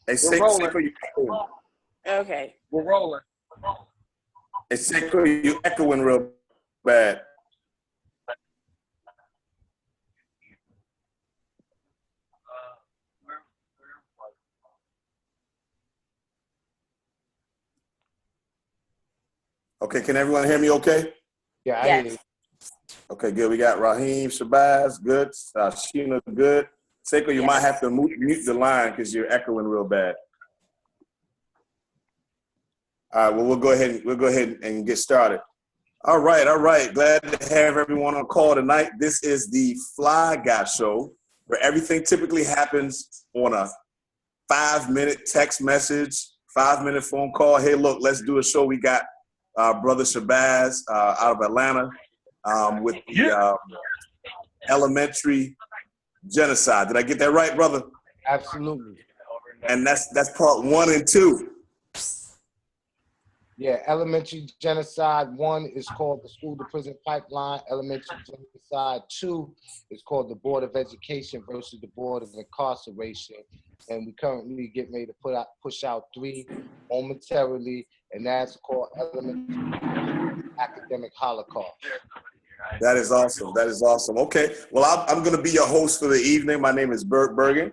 Hey, We're rolling. Seiko, you echoing. Okay. We're rolling. Hey, Seiko, you echoing real bad. Okay, can everyone hear me okay? Yeah, I hear you. Yes. Okay, good. We got Rahiem Shabazz, good. Sheena, good. Seiko, you might have to mute the line because you're echoing real bad. All right, well, we'll go ahead and get started. All right. Glad to have everyone on call tonight. This is the Fly Guy Show, where everything typically happens on a 5-minute text message, 5-minute phone call. Hey, look, let's do a show. We got Brother Shabazz out of Atlanta with the Elementary Genocide. Did I get that right, brother? Absolutely. And that's part 1 and 2. Yeah, Elementary Genocide 1 is called the School to Prison Pipeline. Elementary Genocide 2 is called the Board of Education versus the Board of Incarceration. And we currently get ready to push out 3 momentarily, and that's called Elementary Academic Holocaust. That is awesome. That is awesome. Okay. Well, I'm going to be your host for the evening. My name is Bert Bergen.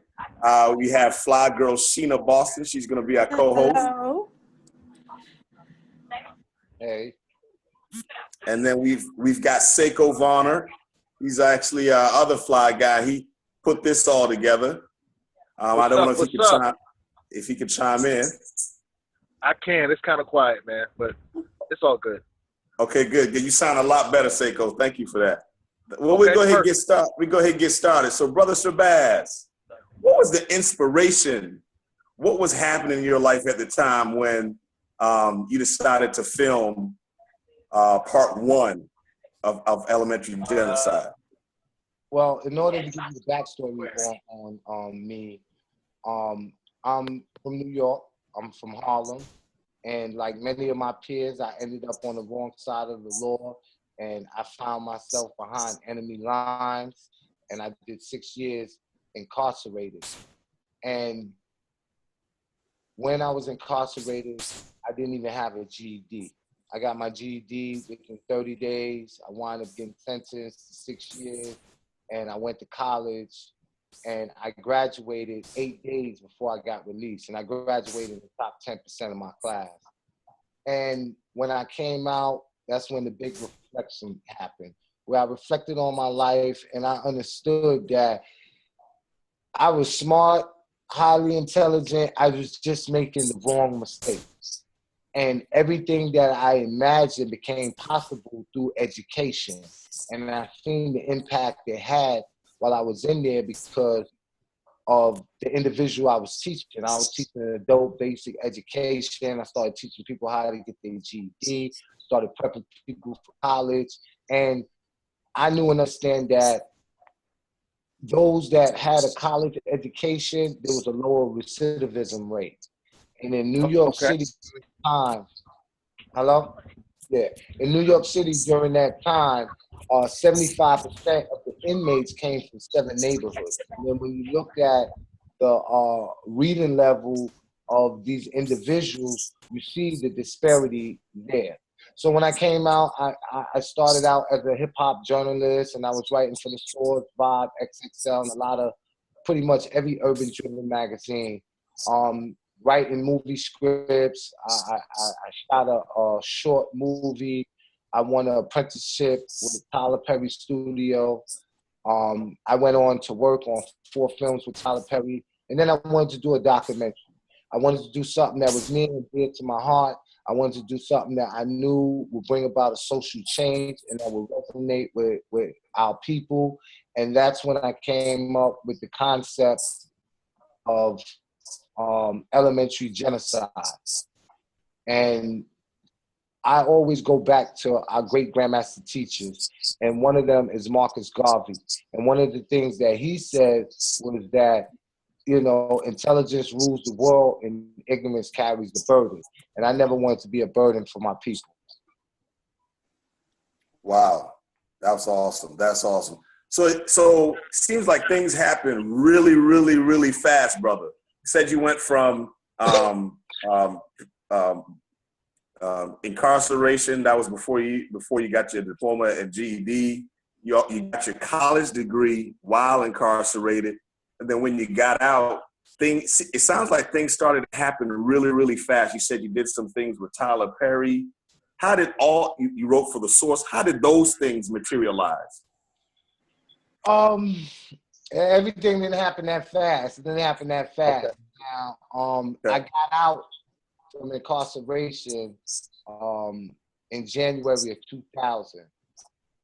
We have fly girl Sheena Boston. She's going to be our co-host. Hello. Hey. And then we've got Seiko Varner. He's actually our other fly guy. He put this all together. I don't know if he could chime in. I can. It's kind of quiet, man, but it's all good. Okay, good. You sound a lot better, Seiko. Thank you for that. Well, Okay, we go ahead and get started. So, Brother Shabazz, what was the inspiration? What was happening in your life at the time when you decided to film part 1 of Elementary Genocide? Well, in order to give you the backstory on me, I'm from New York. I'm from Harlem. And like many of my peers, I ended up on the wrong side of the law, and I found myself behind enemy lines, and I did 6 years incarcerated. And when I was incarcerated, I didn't even have a GED. I got my GED within 30 days. I wound up getting sentenced to 6 years, and I went to college, and I graduated 8 days before I got released, and I graduated in the top 10% of my class. And when I came out, that's when the big reflection happened, where I reflected on my life, and I understood that I was smart, highly intelligent. I was just making the wrong mistakes. And everything that I imagined became possible through education. And I've seen the impact it had while I was in there because of the individual I was teaching. I was teaching adult basic education. I started teaching people how to get their GED, started prepping people for college. And I knew and understand that those that had a college education, there was a lower recidivism rate. And in New York City during that time, hello? Yeah. In New York City during that time, 75% of the inmates came from 7 neighborhoods. And then when you look at the reading level of these individuals, you see the disparity there. So when I came out, I started out as a hip hop journalist, and I was writing for the Source, Vibe, XXL, and a lot of pretty much every urban driven magazine. Writing movie scripts. I shot a short movie. I won an apprenticeship with the Tyler Perry studio. I went on to work on 4 films with Tyler Perry. And then I wanted to do a documentary. I wanted to do something that was near and dear to my heart. I wanted to do something that I knew would bring about a social change and that would resonate with our people. And that's when I came up with the concept of Elementary Genocide. And I always go back to our great grandmaster teachers, and one of them is Marcus Garvey. And one of the things that he said was that, you know, intelligence rules the world and ignorance carries the burden. And I never wanted to be a burden for my people. Wow, that's awesome. That's awesome. So it seems like things happen really, really, really fast, brother. said you went from incarceration. That was before you got your diploma and GED. You got your college degree while incarcerated, and then when you got out, it sounds like things started to happen really, really fast. You said you did some things with Tyler Perry. How did you wrote for The Source? How did those things materialize? Everything didn't happen that fast. It didn't happen that fast. Okay. Now, Okay. I got out from incarceration in January of 2000.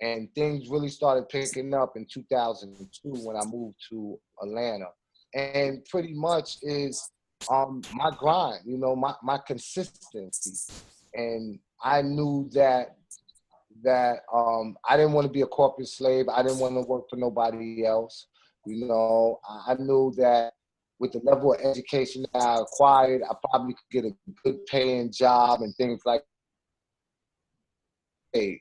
And things really started picking up in 2002 when I moved to Atlanta. And pretty much is my grind, my consistency. And I knew that I didn't want to be a corporate slave. I didn't want to work for nobody else. I knew that with the level of education that I acquired, I probably could get a good paying job and things like that.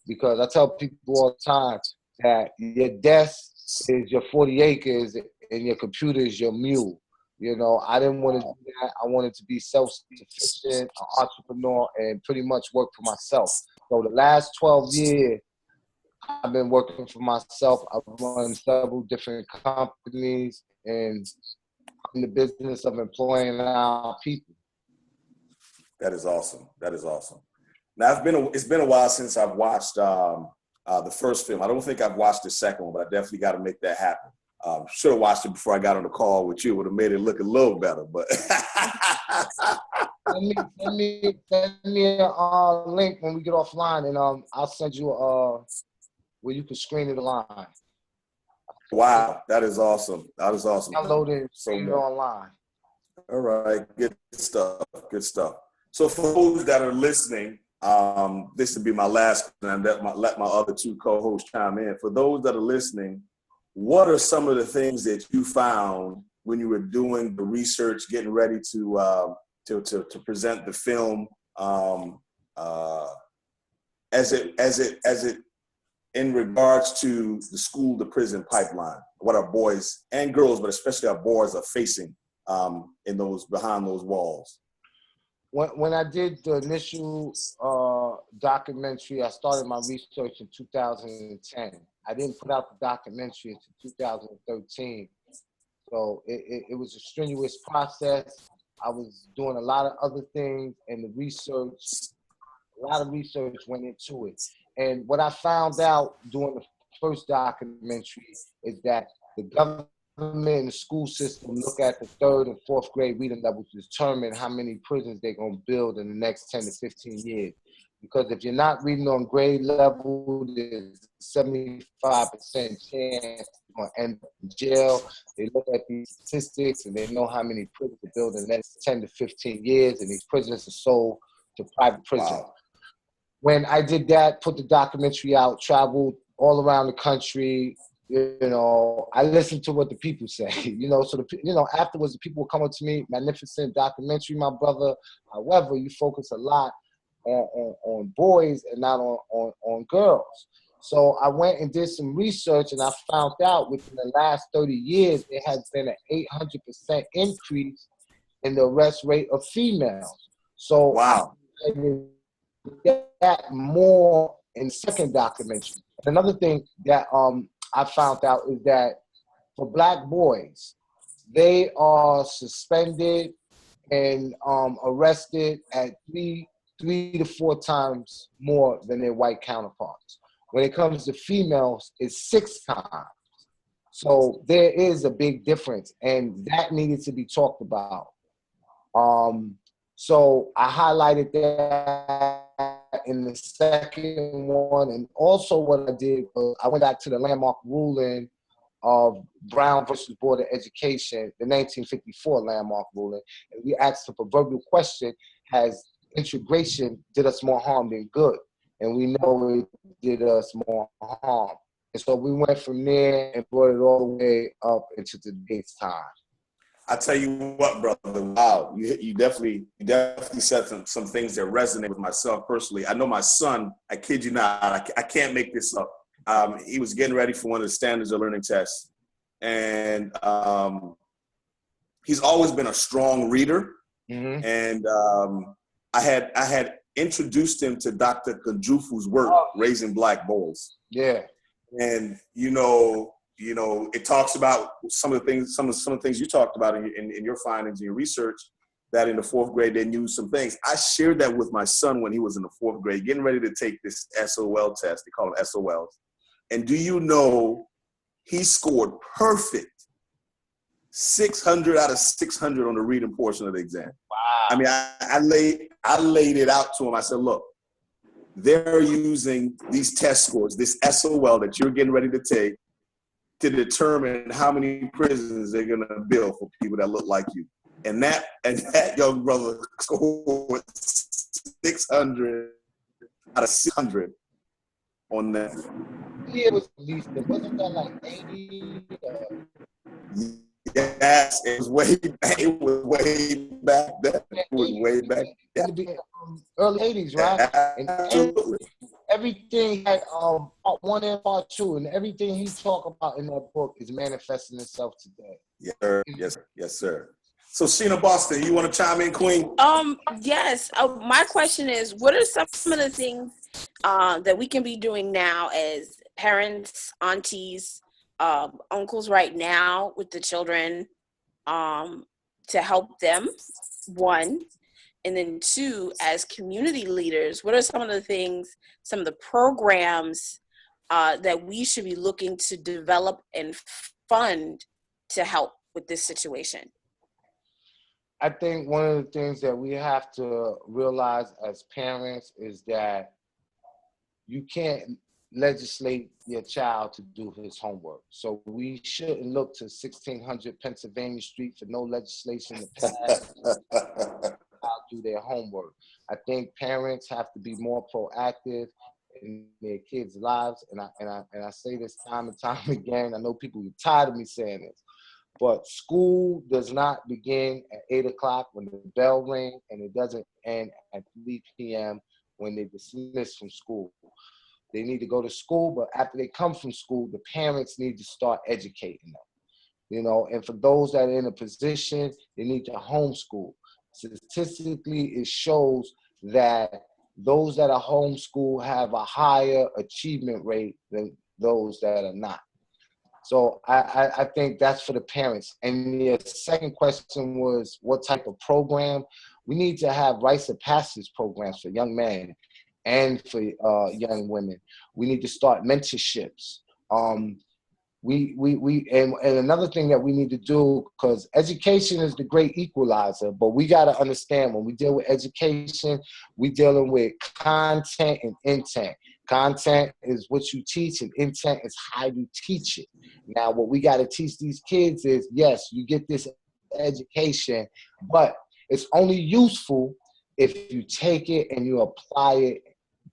Because I tell people all the time that your desk is your 40 acres and your computer is your mule. I didn't want to do that. I wanted to be self-sufficient, an entrepreneur, and pretty much work for myself. So the last 12 years, I've been working for myself. I've run several different companies, and I'm in the business of employing our people. That is awesome. That is awesome. Now, it's been a while since I've watched the first film. I don't think I've watched the second one, but I definitely got to make that happen. Should have watched it before I got on the call with you. It would have made it look a little better, but. Send me a link when we get offline, and I'll send you where you can screen it online. Wow, that is awesome. That is awesome. Download it and screen it online. All right, good stuff. Good stuff. So for those that are listening, this will be my last, and let my other two co-hosts chime in. For those that are listening, what are some of the things that you found when you were doing the research, getting ready to present the film, as it in regards to the school to prison pipeline? What our boys and girls, but especially our boys, are facing behind those walls? When I did the initial documentary, I started my research in 2010. I didn't put out the documentary until 2013. So it was a strenuous process. I was doing a lot of other things, and a lot of research went into it. And what I found out during the first documentary is that the government and the school system look at the 3rd and 4th grade reading levels to determine how many prisons they're going to build in the next 10 to 15 years. Because if you're not reading on grade level, there's a 75% chance you're going to end up in jail. They look at these statistics and they know how many prisons to build in the next 10 to 15 years, and these prisons are sold to private prison. Wow. When I did that, put the documentary out, traveled all around the country, I listened to what the people say, so afterwards the people would come up to me, magnificent documentary, my brother. However, you focus a lot on boys and not on girls. So I went and did some research, and I found out within the last 30 years, there has been an 800% increase in the arrest rate of females. So wow. I did that more in the second documentary. And another thing that I found out is that for Black boys, they are suspended and arrested at three to 4 times more than their white counterparts. When it comes to females, it's 6 times. So there is a big difference, and that needed to be talked about. So I highlighted that in the second one, and also what I did was I went back to the landmark ruling of Brown versus Board of Education, the 1954 landmark ruling, and we asked the proverbial question: has integration did us more harm than good? And we know it did us more harm. And so we went from there and brought it all the way up into today's time. I tell you what, brother, wow, you definitely said some things that resonate with myself personally. I know my son, I kid you not, I can't make this up. He was getting ready for one of the standards of learning tests. And he's always been a strong reader. Mm-hmm. And I had introduced him to Dr. Kajufu's work, Raising Black Boys. Yeah. And you know, it talks about some of the things you talked about in your findings and your research, that in the 4th grade they knew some things. I shared that with my son when he was in the 4th grade, getting ready to take this SOL test. They call them SOLs. And do you know, he scored perfect, 600 out of 600 on the reading portion of the exam. Wow. I mean, I laid it out to him. I said, look, they're using these test scores, this SOL that you're getting ready to take, to determine how many prisons they're going to build for people that look like you. And that young brother scored 600 out of 600 on that. Yeah, it was at least, wasn't that like 80? Yes, it was way back then. It was way back. Yeah. Early 80s, right? Absolutely. And everything had part 1 and part 2, and everything he talked about in that book is manifesting itself today. Yes, sir. Yes, sir. Yes, sir. So, Sheena Boston, you want to chime in, Queen? Yes. My question is, what are some of the things that we can be doing now as parents, aunties, uncles right now with the children to help them, 1, and then 2, as community leaders, what are some of the things, some of the programs that we should be looking to develop and fund to help with this situation? I think one of the things that we have to realize as parents is that you can't legislate your child to do his homework. So we shouldn't look to 1600 Pennsylvania Street for no legislation to pass do their homework. I think parents have to be more proactive in their kids' lives, and I say this time and time again. I know people are tired of me saying this, but school does not begin at 8 o'clock when the bell rings, and it doesn't end at 3 p.m. when they dismiss from school. They need to go to school, but after they come from school, the parents need to start educating them. And for those that are in a position, they need to homeschool. Statistically, it shows that those that are homeschooled have a higher achievement rate than those that are not. So I think that's for the parents. And the second question was, what type of program? We need to have rites of passage programs for young men and for young women. We need to start mentorships. And another thing that we need to do, because education is the great equalizer, but we got to understand when we deal with education, we're dealing with content and intent. Content is what you teach, and intent is how you teach it. Now, what we got to teach these kids is, yes, you get this education, but it's only useful if you take it and you apply it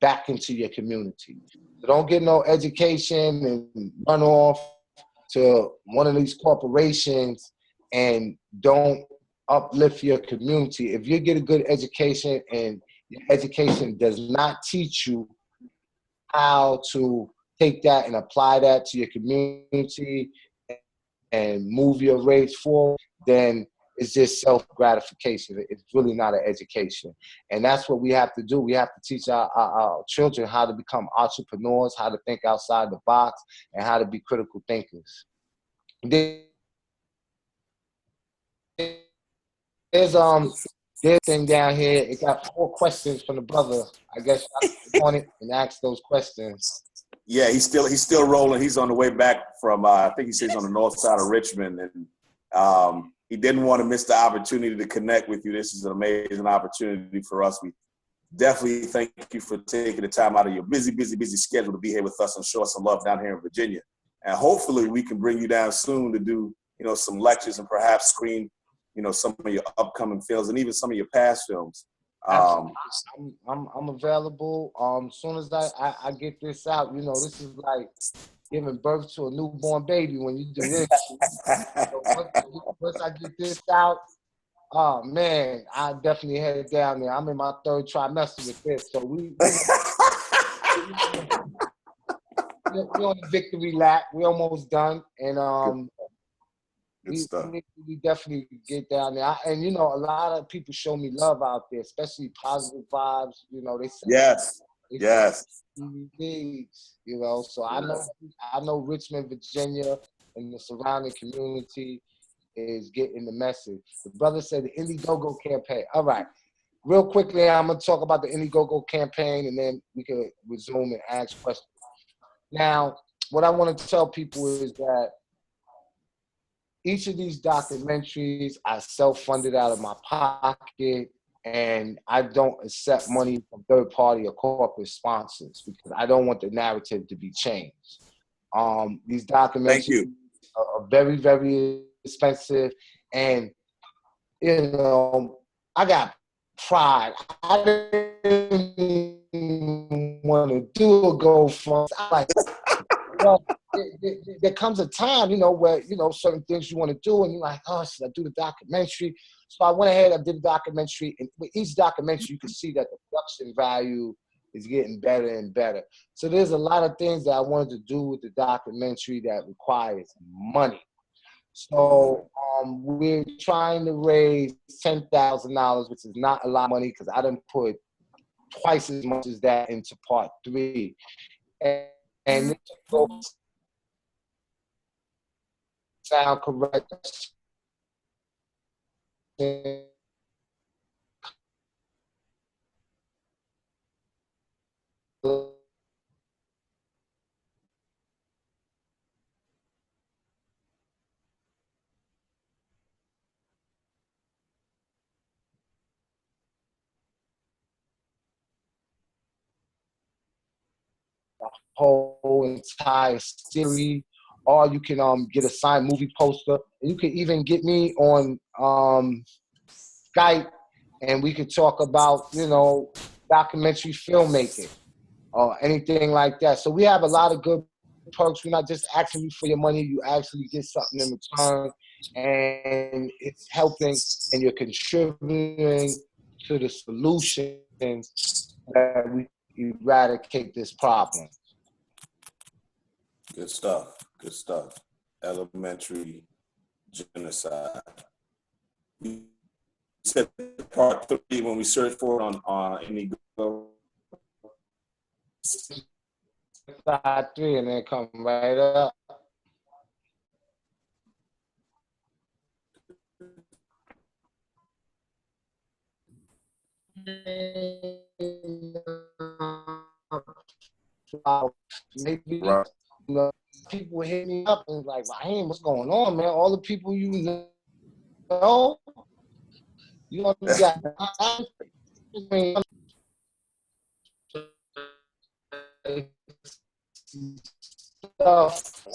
back into your community. So don't get no education and run off to one of these corporations and don't uplift your community. If you get a good education and your education does not teach you how to take that and apply that to your community and move your race forward, then it's just self-gratification. It's really not an education. And that's what we have to do. We have to teach our children how to become entrepreneurs, how to think outside the box, and how to be critical thinkers. There's this thing down here. It got 4 questions from the brother. I guess I click on it and ask those questions. Yeah, he's still rolling. He's on the way back from I think he says on the north side of Richmond, and he didn't want to miss the opportunity to connect with you. This is an amazing opportunity for us. We definitely thank you for taking the time out of your busy schedule to be here with us and show us some love down here in Virginia. And hopefully we can bring you down soon to do, some lectures and perhaps screen, some of your upcoming films and even some of your past films. I'm available. As soon as I get this out, this is like giving birth to a newborn baby when you do this. Once I get this out, oh man, I definitely head down there. I'm in my 3rd trimester with this, so we're on the victory lap. We're almost done, and Good stuff. We definitely get down there. And, you know, a lot of people show me love out there, especially positive vibes. You know, they say, Yes. they Yes. DVDs, you know. So I know Richmond, Virginia, and the surrounding community is getting the message. The brother said the Indiegogo campaign. All right. Real quickly, I'm going to talk about the Indiegogo campaign, and then we can resume and ask questions. Now, what I want to tell people is that each of these documentaries I self-funded out of my pocket, and I don't accept money from third-party or corporate sponsors because I don't want the narrative to be changed. These documentaries are very, very expensive, and, you know, I got pride. I didn't want to do a GoFundMe. Well, there comes a time, you know, where, you know, certain things you want to do, and you're like, oh, should I do the documentary? So I went ahead, I did the documentary, and with each documentary, you can see that the production value is getting better and better. So there's a lot of things that I wanted to do with the documentary that requires money. So we're trying to raise $10,000, which is not a lot of money because I done put twice as much as that into part 3. And sound correct. Whole entire series, or you can get a signed movie poster. And you can even get me on Skype, and we could talk about, you know, documentary filmmaking or anything like that. So we have a lot of good perks. We're not just asking you for your money. You actually get something in return, and it's helping, and you're contributing to the solution that we eradicate this problem. Good stuff. Good stuff. Elementary Genocide. You said part 3 when we search for it on Indiegogo. 3 and then come right up. Maybe, right. You know, people hit me up and like, Rahiem, what's going on, man? All the people you know, you know, you got stuff.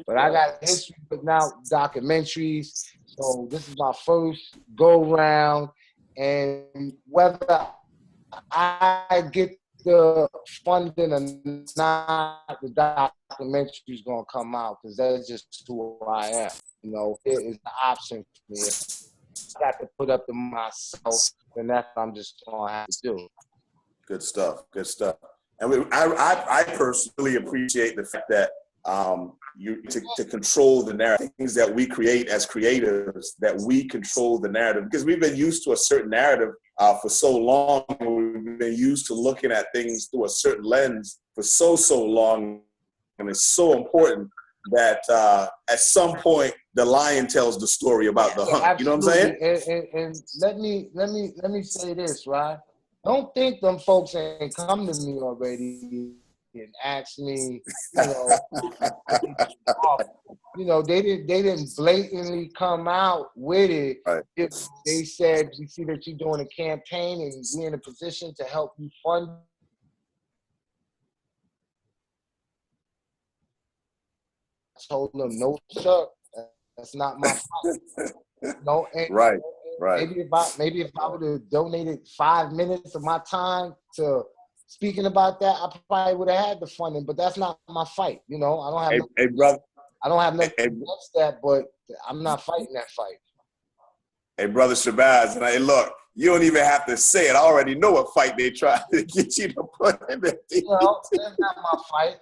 But I got history with now documentaries, so this is my first go round, and whether I get the funding or not, the documentary is gonna come out because that's just who I am. You know, it is the option for me. I got to put up to myself, and that's what I'm just gonna have to do. Good stuff. Good stuff. And I personally appreciate the fact that you to control the narrative, things that we create as creators, that we control the narrative, because we've been used to a certain narrative for so long. We've been used to looking at things through a certain lens for so long, and it's so important that at some point the lion tells the story about the hunt. Absolutely. You know what I'm saying? And let me say this, right? Don't think them folks ain't come to me already and ask me, you know, they didn't blatantly come out with it. Right. If they said, we see that you're doing a campaign and we're in a position to help you fund. I told them, no, sir, that's not my fight. No, and, Right. Maybe if I would have donated 5 minutes of my time to speaking about that, I probably would have had the funding. But that's not my fight. You know, I don't have. I don't have nothing against that, but I'm not fighting that fight. Hey, brother Shabazz, and hey, look, you don't even have to say it. I already know what fight they tried to get you to put in there. Well, that's not my fight.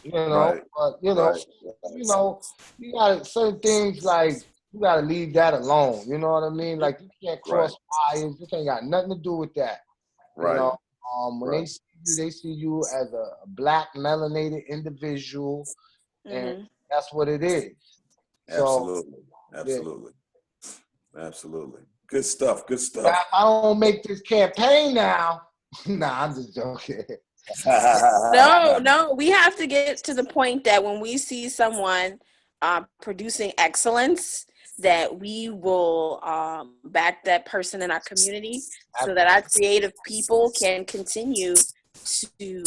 You know, Right. but you Right. know, you got certain things like you got to leave that alone. You know what I mean? Like you can't Right. cross wires. This ain't got nothing to do with that. You Right. know, when Right. they see you as a black melanated individual, and Mhm. that's what it is. So Absolutely. yeah. Absolutely. Absolutely. Good stuff. Good Now, stuff. if I don't make this campaign now, nah, I'm just joking. No, we have to get to the point that when we see someone producing excellence, that we will back that person in our community so that our creative people can continue to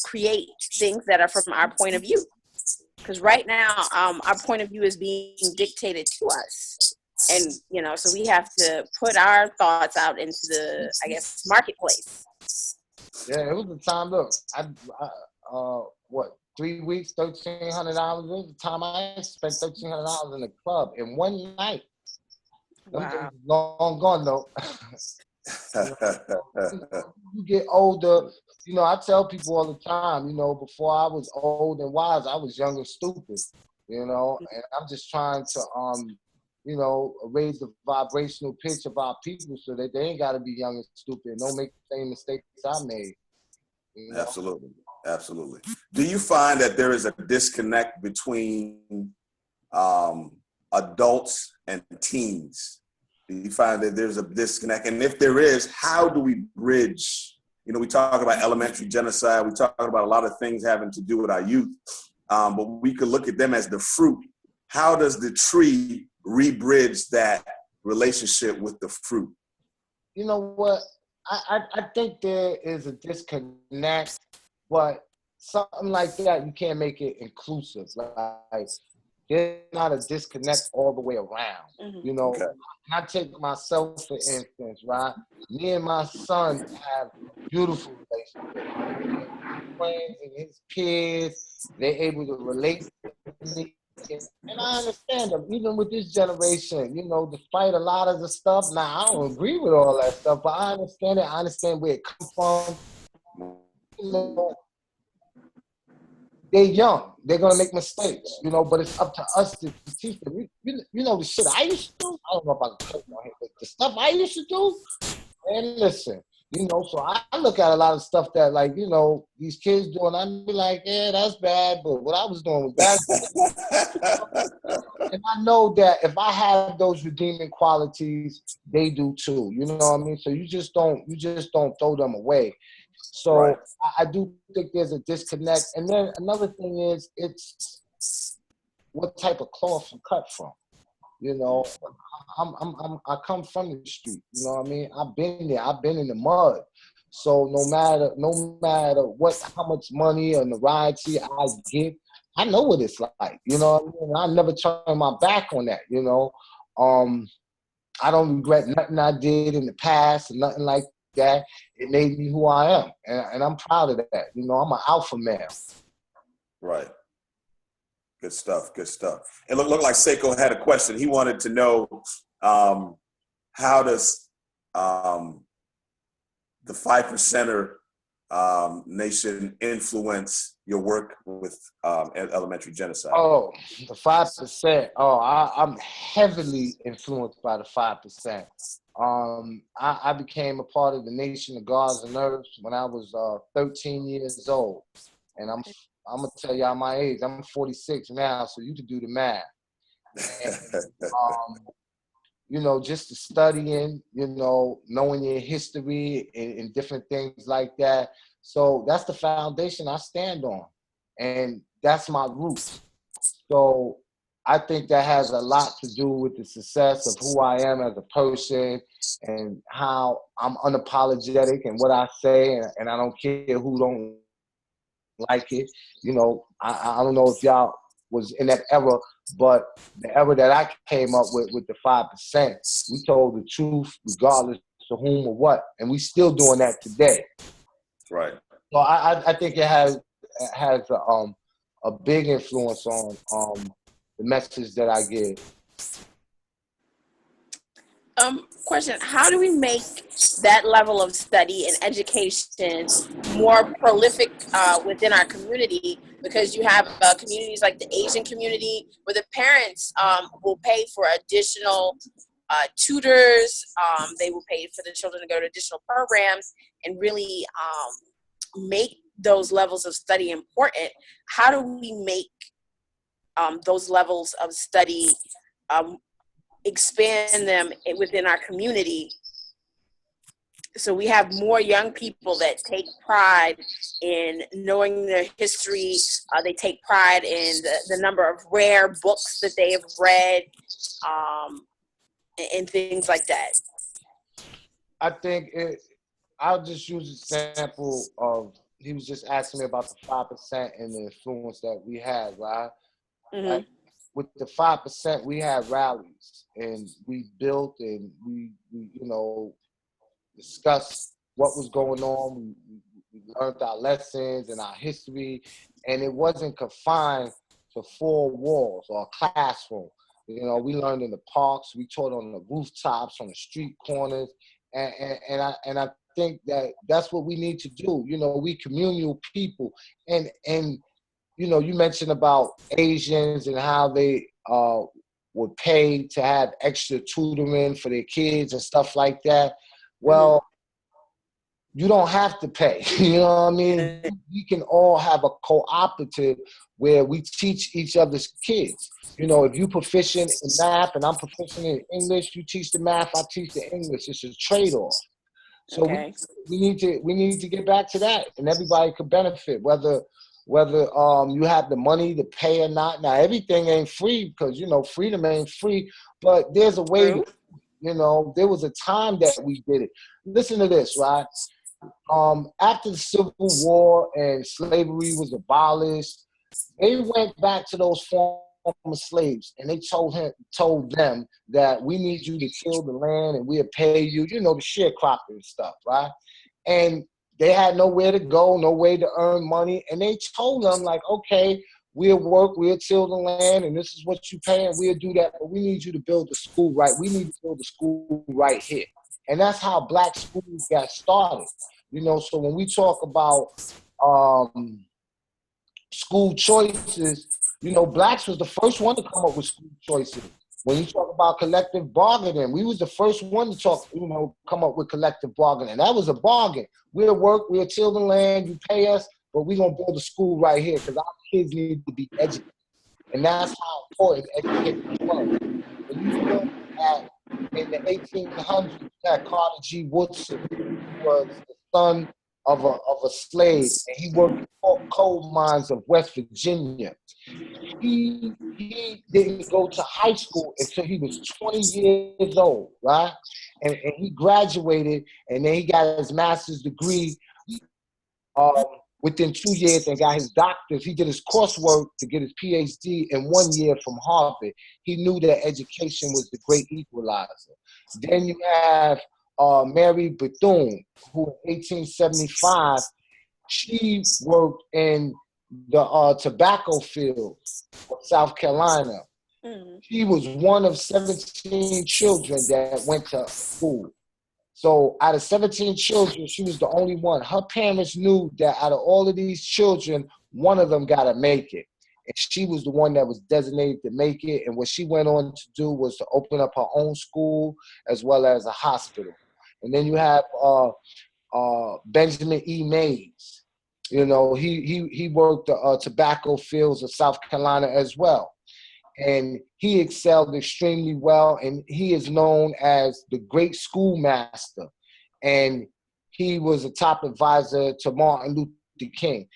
create things that are from our point of view. Because right now, our point of view is being dictated to us. And, you know, so we have to put our thoughts out into the, I guess, marketplace. Yeah, it was the time. Look, what 3 weeks, $1,300. It was the time I spent $1,300 in the club in one night. Them days Wow. is long gone though. You get older. You know, I tell people all the time. You know, before I was old and wise, I was young and stupid. You know, and I'm just trying to you know, raise the vibrational pitch of our people so that they ain't got to be young and stupid. Don't make the same mistakes I made. You know? Absolutely. Absolutely. Do you find that there is a disconnect between adults and teens? Do you find that there's a disconnect? And if there is, how do we bridge? You know, we talk about elementary genocide. We talk about a lot of things having to do with our youth, but we could look at them as the fruit. How does the tree re-bridge that relationship with the fruit? You know what? I think there is a disconnect, but something like that, you can't make it inclusive. Like there's not a disconnect all the way around. Mhm. You know, Okay. I take myself for instance, right? Me and my son have beautiful relationships. Friends and his kids, they're able to relate to me. And I understand them, even with this generation, you know, despite a lot of the stuff. Now, I don't agree with all that stuff, but I understand it. I understand where it comes from. You know, they're young. They're going to make mistakes, you know, but it's up to us to teach them. You know, the shit I used to do, I don't know about the curse on here, but the stuff I used to do, and listen, you know, so I look at a lot of stuff that, like, you know, these kids doing, I'd be like, yeah, that's bad, but what I was doing was bad. And I know that if I have those redeeming qualities, they do too. You know what I mean? So you just don't throw them away. So Right. I do think there's a disconnect. And then another thing is, it's what type of cloth you cut from. You know, I come from the street. You know what I mean? I've been there. I've been in the mud. So no matter how much money or notoriety I get, I know what it's like. You know what I mean? I never turn my back on that. You know, I don't regret nothing I did in the past and nothing like that. It made me who I am, and I'm proud of that. You know, I'm an alpha male. Right. Good stuff. Good stuff. It looked like Seiko had a question. He wanted to know how does the 5%er nation influence your work with elementary genocide? Oh, the 5%. Oh, I'm heavily influenced by the 5%. I became a part of the Nation of Guards and Nerves when I was 13 years old, and I'm gonna tell y'all my age. I'm 46 now, so you can do the math. And, you know, just the studying, you know, knowing your history and different things like that. So that's the foundation I stand on, and that's my roots. So I think that has a lot to do with the success of who I am as a person and how I'm unapologetic and what I say, and I don't care who don't like it. You know, I don't know if y'all was in that era, but the era that I came up with the 5%, we told the truth regardless of whom or what, and we still doing that today. Right. So I think it has a big influence on the message that I give. Question: how do we make that level of study and education more prolific within our community because you have communities like the Asian community where the parents will pay for additional tutors. They will pay for the children to go to additional programs and really make those levels of study important. How do we make those levels of study, expand them within our community, so we have more young people that take pride in knowing their history? They take pride in the number of rare books that they have read, and things like that. I think I'll just use an example of, he was just asking me about the 5% and the influence that we had, right? Mm-hmm. Like, with the 5%, we had rallies and we built and we discussed what was going on. We learned our lessons and our history, and it wasn't confined to 4 walls or a classroom. We learned in the parks, we taught on the rooftops, on the street corners, and I think that that's what we need to do. We communal people, and you mentioned about Asians and how they were paid to have extra tutoring for their kids and stuff like that. Well, you don't have to pay. You know what I mean? We can all have a cooperative where we teach each other's kids. If you're proficient in math and I'm proficient in English, you teach the math, I teach the English. It's a trade-off. So Okay. we need to get back to that, and everybody could benefit, whether you have the money to pay or not. Now, everything ain't free because, freedom ain't free, but there's a way to, there was a time that we did it. Listen to this, right? After the Civil War and slavery was abolished, they went back to those former slaves and they told them that we need you to till the land and we'll pay you, the sharecropping stuff, right? And they had nowhere to go, no way to earn money. And they told them, like, okay, we'll work, we'll till the land, and this is what you pay, and we'll do that. But we need you to build the school right. We need to build the school right here. And that's how Black schools got started. So when we talk about school choices, Blacks was the first one to come up with school choices. When you talk about collective bargaining, we was the first one to come up with collective bargaining. That was a bargain. We'll work, we'll till the land, you pay us, but we're going to build a school right here because our kids need to be educated. And that's how important education was. When you look at, in the 1800s, you had Carter G. Woodson, who was the son of a slave, and he worked in coal mines of West Virginia. He didn't go to high school until he was 20 years old, right? And he graduated, and then he got his master's degree within 2 years and got his doctorate. He did his coursework to get his PhD in 1 year from Harvard. He knew that education was the great equalizer. Then you have Mary Bethune, who in 1875, she worked in the tobacco fields of South Carolina. Mm-hmm. She was one of 17 children that went to school. So out of 17 children, she was the only one. Her parents knew that out of all of these children, one of them got to make it. And she was the one that was designated to make it. And what she went on to do was to open up her own school as well as a hospital. And then you have Benjamin E. Mays. He worked the tobacco fields of South Carolina as well. And he excelled extremely well, and he is known as the great schoolmaster. And he was a top advisor to Martin Luther King.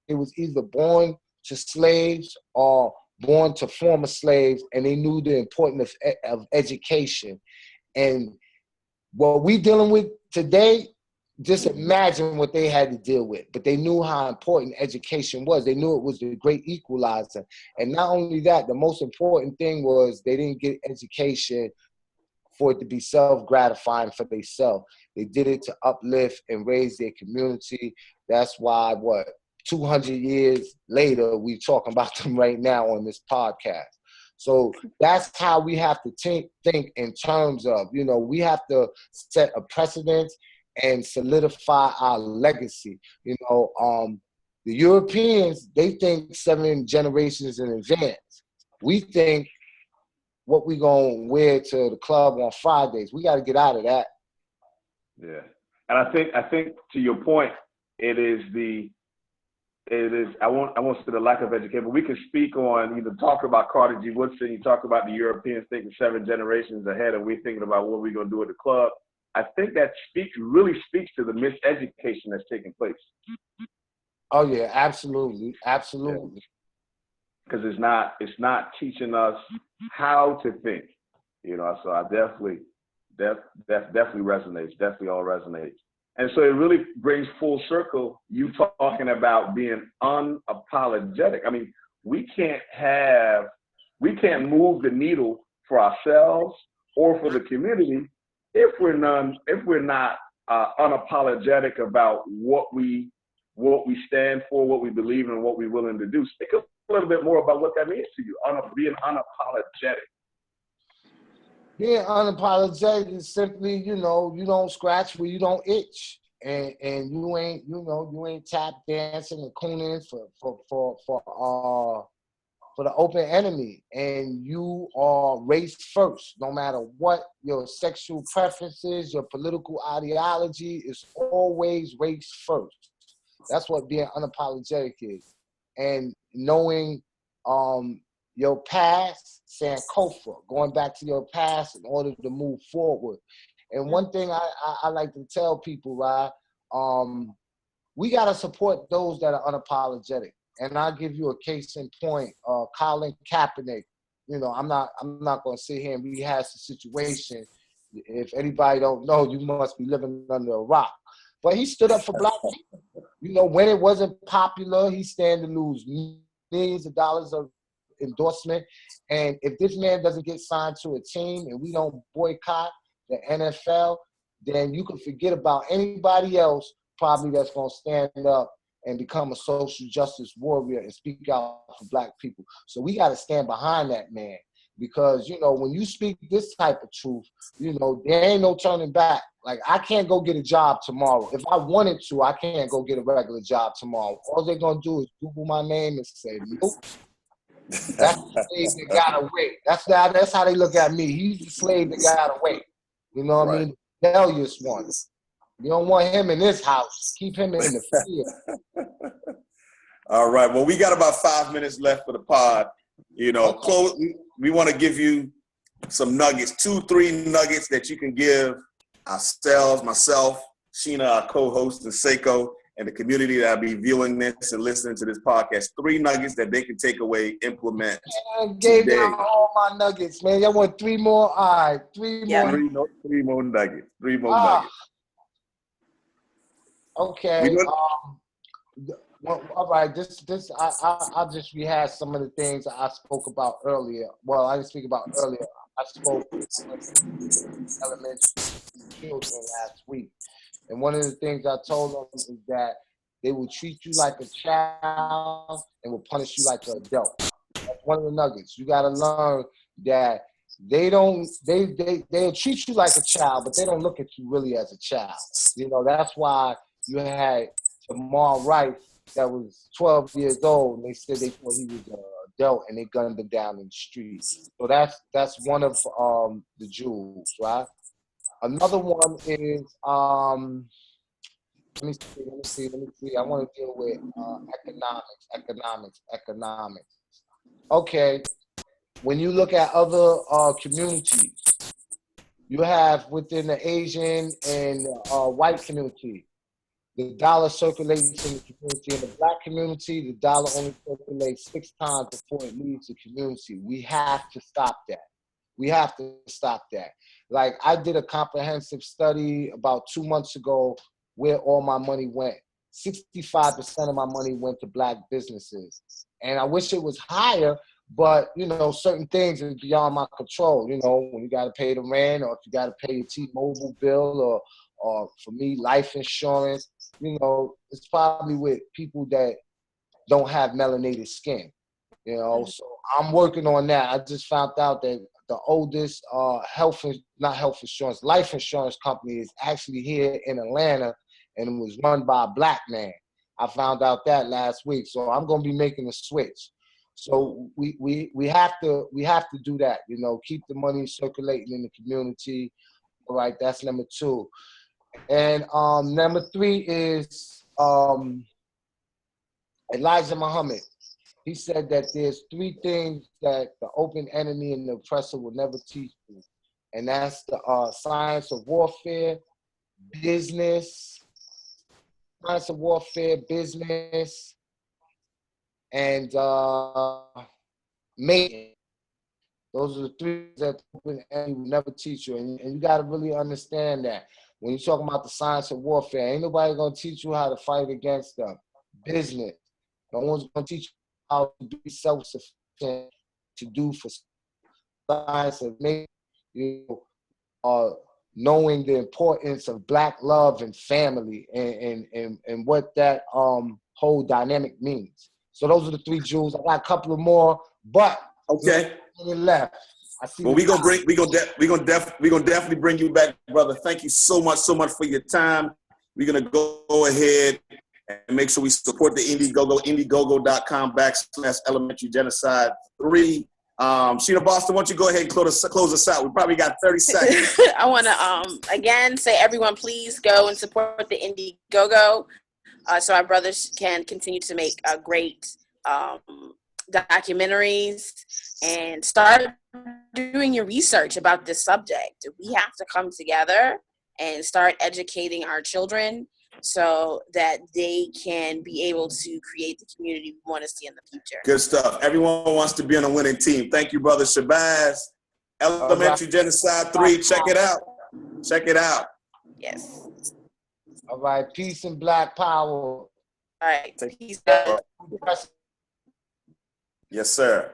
It was either born to slaves or born to former slaves, and they knew the importance of education. And what we're dealing with today, just imagine what they had to deal with. But they knew how important education was. They knew it was the great equalizer. And not only that, the most important thing was they didn't get education for it to be self-gratifying for themselves. They did it to uplift and raise their community. That's why, 200 years later, we're talking about them right now on this podcast. So that's how we have to think in terms of, we have to set a precedent and solidify our legacy. You know, the Europeans, they think 7 generations in advance. We think what we gonna wear to the club on Fridays. We got to get out of that. Yeah, and I think to your point, I won't say the lack of education, but we can speak on, talk about Carter G. Woodson, you talk about the Europeans thinking 7 generations ahead, and we're thinking about what we're gonna do at the club. I think that really speaks to the miseducation that's taking place. Oh yeah, absolutely. Because it's not teaching us how to think, So I definitely resonates. Definitely all resonates. And so it really brings full circle. You talking about being unapologetic. I mean, we can't move the needle for ourselves or for the community if we're not unapologetic about what we stand for, what we believe in, and what we're willing to do. Speak a little bit more about what that means to you, being unapologetic. Being unapologetic is simply, you don't scratch where you don't itch, and you ain't tap dancing and cooning for the open enemy, and you are race first. No matter what your sexual preferences, your political ideology, is always race first. That's what being unapologetic is. And knowing your past, Sankofa, going back to your past in order to move forward. And one thing I like to tell people, right, we got to support those that are unapologetic. And I'll give you a case in point, Colin Kaepernick. I'm not going to sit here and rehash the situation. If anybody don't know, you must be living under a rock. But he stood up for black people. When it wasn't popular, he stand to lose millions of dollars of endorsement. And if this man doesn't get signed to a team and we don't boycott the NFL, then you can forget about anybody else probably that's going to stand up and become a social justice warrior and speak out for black people. So we got to stand behind that man, because, when you speak this type of truth, there ain't no turning back. Like, I can't go get a job tomorrow. If I wanted to, I can't go get a regular job tomorrow. All they're going to do is Google my name and say, nope. That's the slave that gotta wait. That's how they look at me. He's the slave that gotta wait. You know what I mean? The rebellious one. You don't want him in this house. Keep him in the field. All right. Well, we got about 5 minutes left for the pod. Close. We want to give you some nuggets, 2-3 nuggets that you can give ourselves, myself, Sheena, our co-host, and Seiko, and the community that'll be viewing this and listening to this podcast. 3 nuggets that they can take away, implement. I gave out all my nuggets, man. Y'all want 3 more? All right, 3 more. 3 more nuggets. 3 more nuggets. Okay. Well, all right. I'll just rehash some of the things I spoke about earlier. Well, I didn't speak about earlier. I spoke elementary children last week. And one of the things I told them is that they will treat you like a child and will punish you like an adult. That's one of the nuggets. You got to learn that they'll treat you like a child, but they don't look at you really as a child. That's why you had Jamal Rice that was 12 years old, and they said they thought he was an adult, and they gunned him down in the street. So that's one of the jewels, right? Another one is, let me see. I want to deal with economics. Okay, when you look at other communities, you have within the Asian and white community, the dollar circulates in the community. In the black community, the dollar only circulates 6 times before it leaves the community. We have to stop that. Like, I did a comprehensive study about 2 months ago where all my money went. 65% of my money went to black businesses. And I wish it was higher, but, certain things are beyond my control. When you got to pay the rent, or if you got to pay your T-Mobile bill, or for me, life insurance, it's probably with people that don't have melanated skin, So I'm working on that. I just found out that the the oldest life insurance company is actually here in Atlanta, and it was run by a black man. I found out that last week, so I'm gonna be making a switch. So we have to do that, you know, keep the money circulating in the community. All right, that's number 2. And number 3 is Elijah Muhammad. He said that there's 3 things that the open enemy and the oppressor will never teach you. And that's the science of warfare, business, and mating. Those are the 3 that the open enemy will never teach you. And you got to really understand that. When you're talking about the science of warfare, ain't nobody going to teach you how to fight against them. Business. No one's going to teach you how to be self-sufficient, to do for science of making, you know, knowing the importance of Black love and family and what that whole dynamic means. So those are the 3 jewels. I got a couple of more, but okay, left. I see. Well, we're gonna definitely bring you back, brother. Thank you so much for your time. We're gonna go ahead and make sure we support the Indiegogo, indiegogo.com/Elementary Genocide 3. Sheena Boston, why don't you go ahead and close us out? We probably got 30 seconds. I want to again say, everyone, please go and support the Indiegogo so our brothers can continue to make great documentaries and start doing your research about this subject. We have to come together and start educating our children so that they can be able to create the community we want to see in the future. Good stuff. Everyone wants to be on a winning team. Thank you, brother Shabazz. Elementary Genocide 3. Check it out. Check it out. Yes. All right. Peace and Black power. All right. Peace out. Yes, sir.